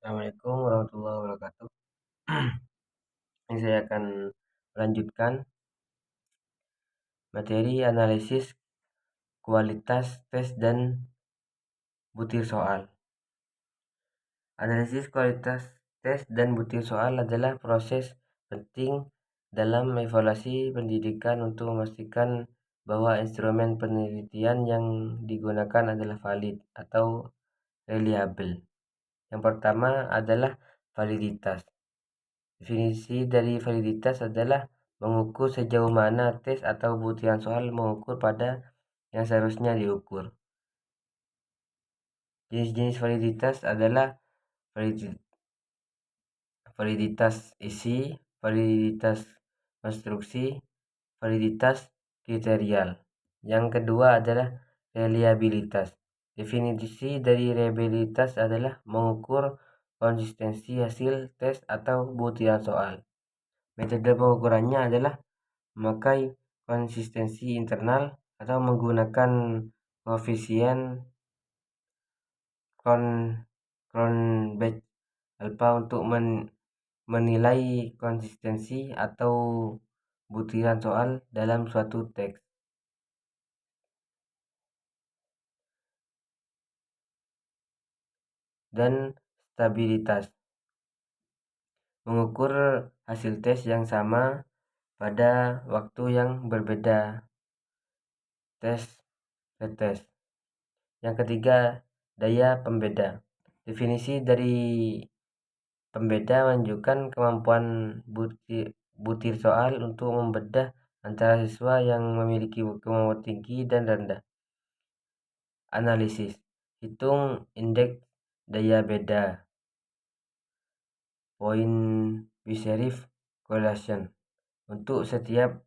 Assalamualaikum warahmatullahi wabarakatuh. Ini saya akan melanjutkan materi analisis kualitas tes dan butir soal. Analisis kualitas tes dan butir soal adalah proses penting dalam evaluasi pendidikan untuk memastikan bahwa instrumen penelitian yang digunakan adalah valid atau reliable. Yang pertama adalah validitas. Definisi dari validitas adalah mengukur sejauh mana tes atau butiran soal mengukur pada yang seharusnya diukur. Jenis-jenis validitas adalah validitas isi, validitas konstruksi, validitas kriterial. Yang kedua adalah reliabilitas. Definisi dari reliabilitas adalah mengukur konsistensi hasil tes atau butiran soal. Metode pengukurannya adalah memakai konsistensi internal atau menggunakan koefisien Cronbach alpha untuk menilai konsistensi atau butiran soal dalam suatu teks. Dan stabilitas, mengukur hasil tes yang sama pada waktu yang berbeda tes retest. Yang ketiga, daya pembeda. Definisi dari pembeda menunjukkan kemampuan butir soal untuk membedah antara siswa yang memiliki kemampuan tinggi dan rendah. Analisis, hitung indeks daya beda, point Besheriff correlation untuk setiap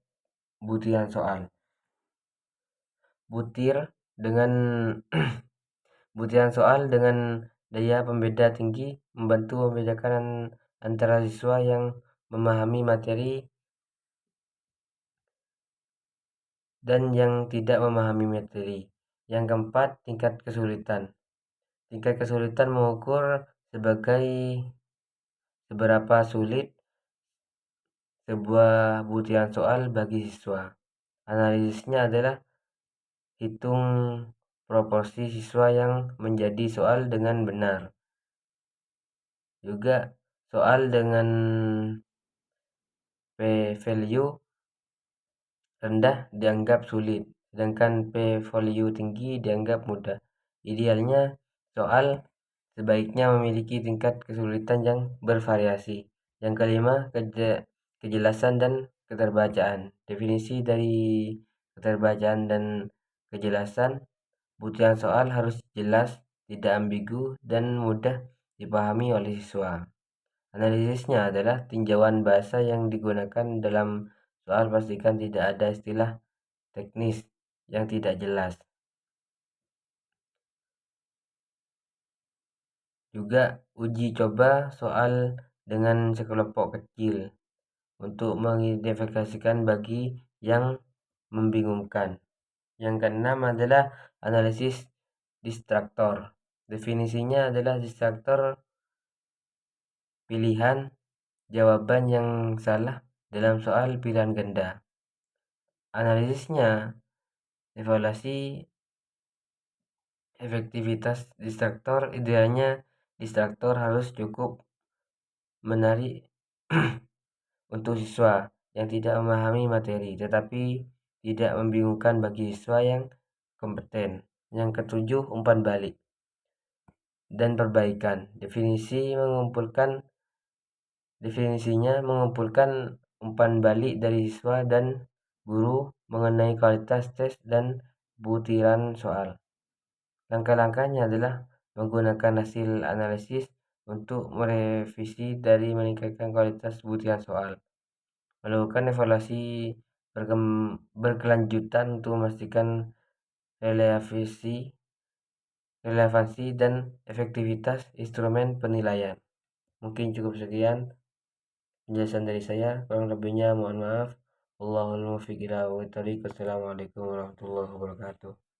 butiran soal. Butiran soal dengan daya pembeda tinggi membantu membedakan antara siswa yang memahami materi dan yang tidak memahami materi. Yang keempat, tingkat kesulitan. Tingkat kesulitan mengukur seberapa sulit sebuah butiran soal bagi siswa. Analisisnya adalah hitung proporsi siswa yang menjadi soal dengan benar. Juga soal dengan p-value rendah dianggap sulit, sedangkan p-value tinggi dianggap mudah. Idealnya soal sebaiknya memiliki tingkat kesulitan yang bervariasi. Yang kelima, kejelasan dan keterbacaan. Definisi dari keterbacaan dan kejelasan, butiran soal harus jelas, tidak ambigu, dan mudah dipahami oleh siswa. Analisisnya adalah tinjauan bahasa yang digunakan dalam soal, pastikan tidak ada istilah teknis yang tidak jelas. Juga uji coba soal dengan sekelompok kecil untuk mengidentifikasikan bagi yang membingungkan. Yang keenam adalah analisis distraktor. Definisinya adalah distraktor pilihan jawaban yang salah dalam soal pilihan ganda. Analisisnya evaluasi efektivitas distraktor. Idealnya distraktor harus cukup menarik untuk siswa yang tidak memahami materi, tetapi tidak membingungkan bagi siswa yang kompeten. Yang ketujuh, umpan balik dan perbaikan. Definisinya mengumpulkan umpan balik dari siswa dan guru mengenai kualitas tes dan butiran soal. Langkah-langkahnya adalah menggunakan hasil analisis untuk merevisi dari meningkatkan kualitas butiran soal, melakukan evaluasi berkelanjutan untuk memastikan relevansi dan efektivitas instrumen penilaian. Mungkin cukup sekian penjelasan dari saya, kurang lebihnya mohon maaf. Wallahul muwaffiq ila aqwamit thoriq. Wassalamualaikum warahmatullahi wabarakatuh.